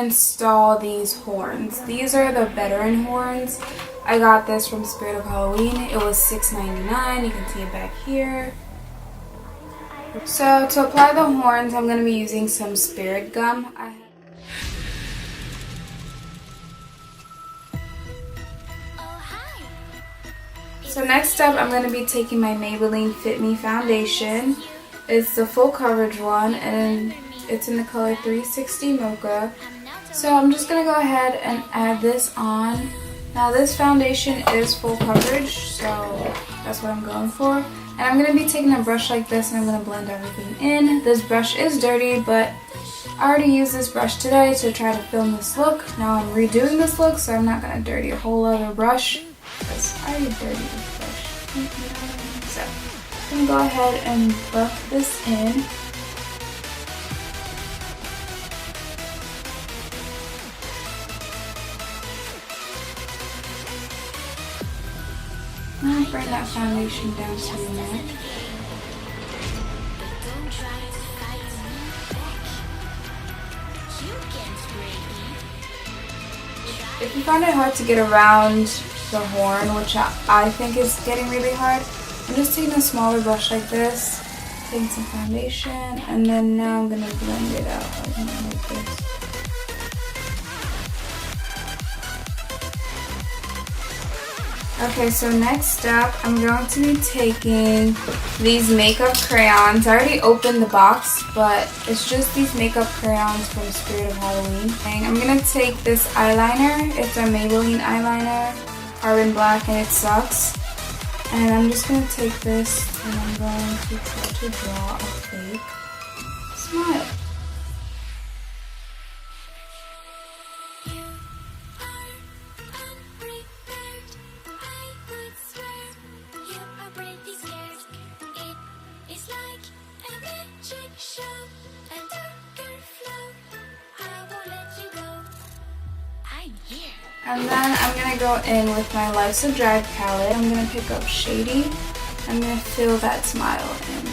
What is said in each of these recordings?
install these horns. These are the veteran horns. I got this from Spirit of Halloween. It was $6.99. You can see it back here. So to apply the horns, I'm going to be using some spirit gum. So next up, I'm going to be taking my Maybelline Fit Me foundation. It's the full coverage one, and it's in the color 360 Mocha. So I'm just going to go ahead and add this on. Now this foundation is full coverage, so that's what I'm going for. And I'm going to be taking a brush like this, and I'm going to blend everything in. This brush is dirty, but I already used this brush today to try to film this look. Now I'm redoing this look, so I'm not going to dirty a whole other brush, because I already dirtied this brush. So I'm going to go ahead and buff this in. I'm going to bring that foundation down to the neck. If you find it hard to get around the horn, which I think is getting really hard, I'm just taking a smaller brush like this, taking some foundation, and then now I'm going to blend it out like this. Okay, so next up, I'm going to be taking these makeup crayons. I already opened the box, but it's just these makeup crayons from Spirit of Halloween. And I'm going to take this eyeliner. It's a Maybelline eyeliner, Carbon Black, and it sucks. And I'm just going to take this and I'm going to try to draw a fake smile. And then I'm going to go in with my Life's a Drag palette. I'm going to pick up Shady. I'm going to fill that smile in.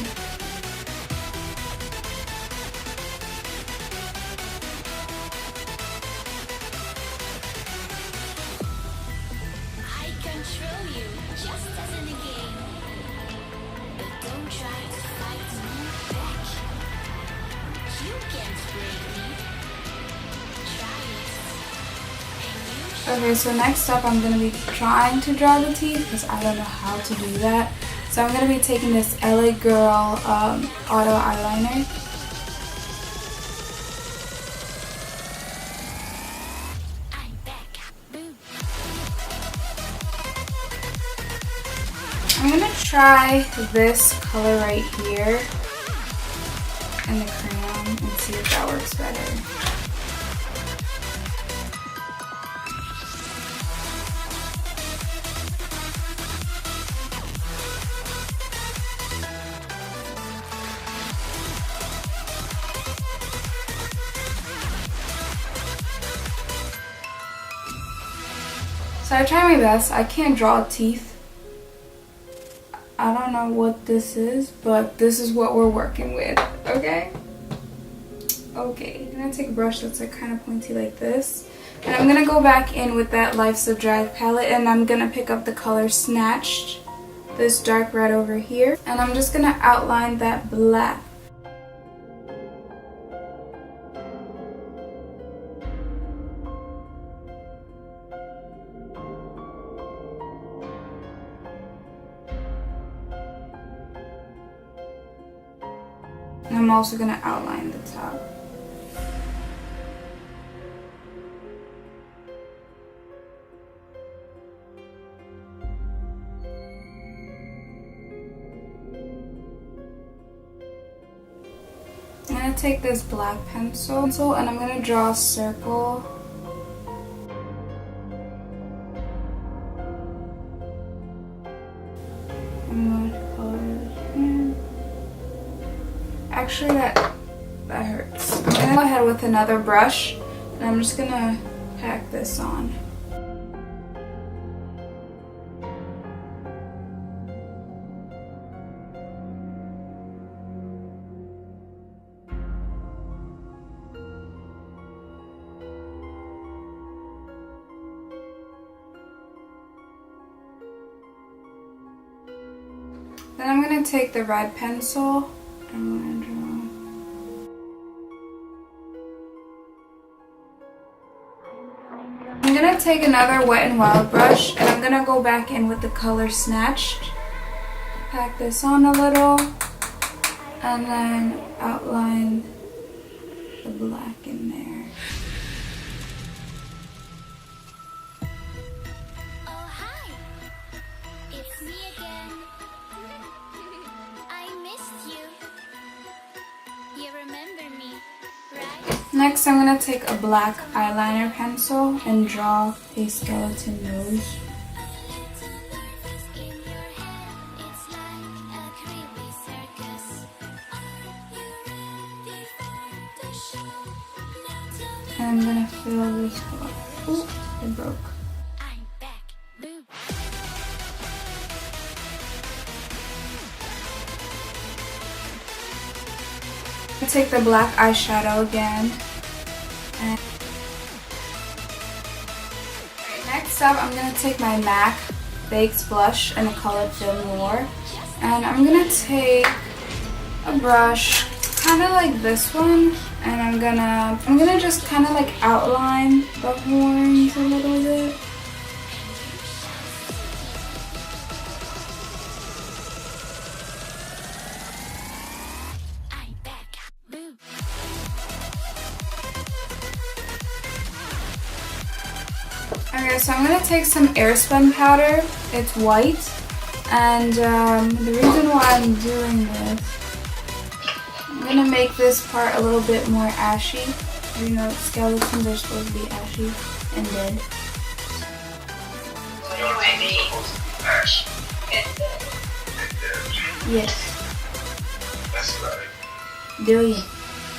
I control you just as in a game. But don't try to fight me back. You can't break me. Try it. Okay, so next up I'm going to be trying to draw the teeth because I don't know how to do that. So I'm going to be taking this LA Girl Auto Eyeliner. I'm back. Boom. I'm going to try this color right here in the crayon and see if that works better. So I try my best. I can't draw teeth. I don't know what this is, but this is what we're working with, okay? Okay, I'm gonna take a brush that's like kind of pointy like this. And I'm gonna go back in with that Life's a Drag palette, and I'm gonna pick up the color Snatched, this dark red over here. And I'm just gonna outline that black. And I'm also going to outline the top. I'm going to take this black pencil and I'm going to draw a circle. I'm going to color it in. Actually, that hurts. I'm going to go ahead with another brush, and I'm just going to pack this on. Then I'm going to take the red pencil and I'm going to draw. I'm going to take another Wet n Wild brush and I'm going to go back in with the color Snatched. Pack this on a little and then outline the black in there. Oh, hi. It's me again. I missed you. You remember me, right? Next, I'm going to take a black eyeliner pencil and draw a skeleton nose. And I'm going to fill this hole. Ooh, it broke. I'm back. Boo. I take the black eyeshadow again. And next up, I'm going to take my MAC Baked Blush in the color Film Noir. And I'm going to take a brush, kind of like this one. And I'm gonna just kind of like outline the horns a little bit. I'm back. Boo. Okay, so I'm gonna take some Airspun powder. It's white, and the reason why I'm doing this, I'm gonna make this part a little bit more ashy. You know, skeletons are supposed to be ashy and dead. So your baby supposed to be ash. Yes. That's right. Do you?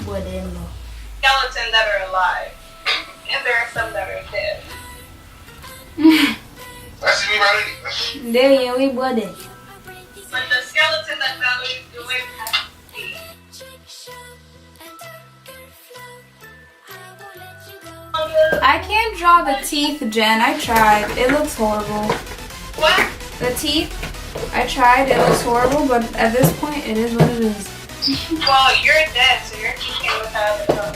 Whatever. Skeletons that are alive, and there are some that are dead. That's me right in. Do you? We wouldn't. But the skeleton that Valerie's doing has to be. I can't draw the teeth, Jen. I tried. It looks horrible. What? The teeth, I tried. It looks horrible, but at this point, it is what it is. Well, you're dead, so you're keeping with how the film.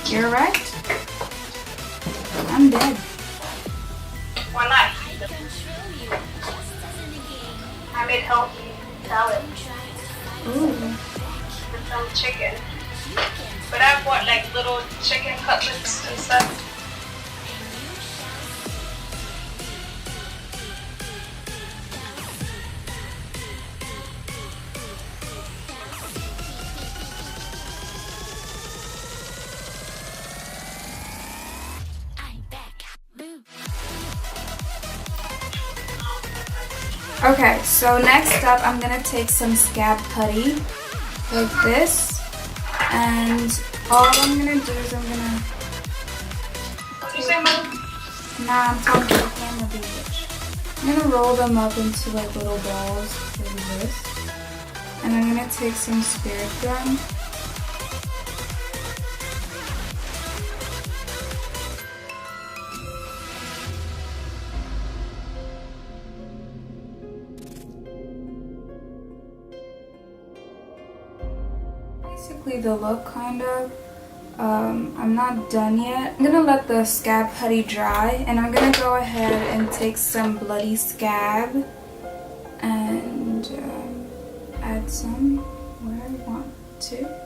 You're right. I'm dead. Why not? I made healthy salad Ooh. with some chicken. But I bought like little chicken cutlets and stuff. I'm back. Boo. Okay, so next up, I'm gonna take some scab putty, like this, and all I'm gonna do is I'm gonna. What you say, Mom? Nah, I'm talking to the camera, bitch. I'm gonna roll them up into like little balls like this, and I'm gonna take some spirit gum. Basically the look, kind of. I'm not done yet. I'm gonna let the scab putty dry, and I'm gonna go ahead and take some bloody scab and add some where I want to.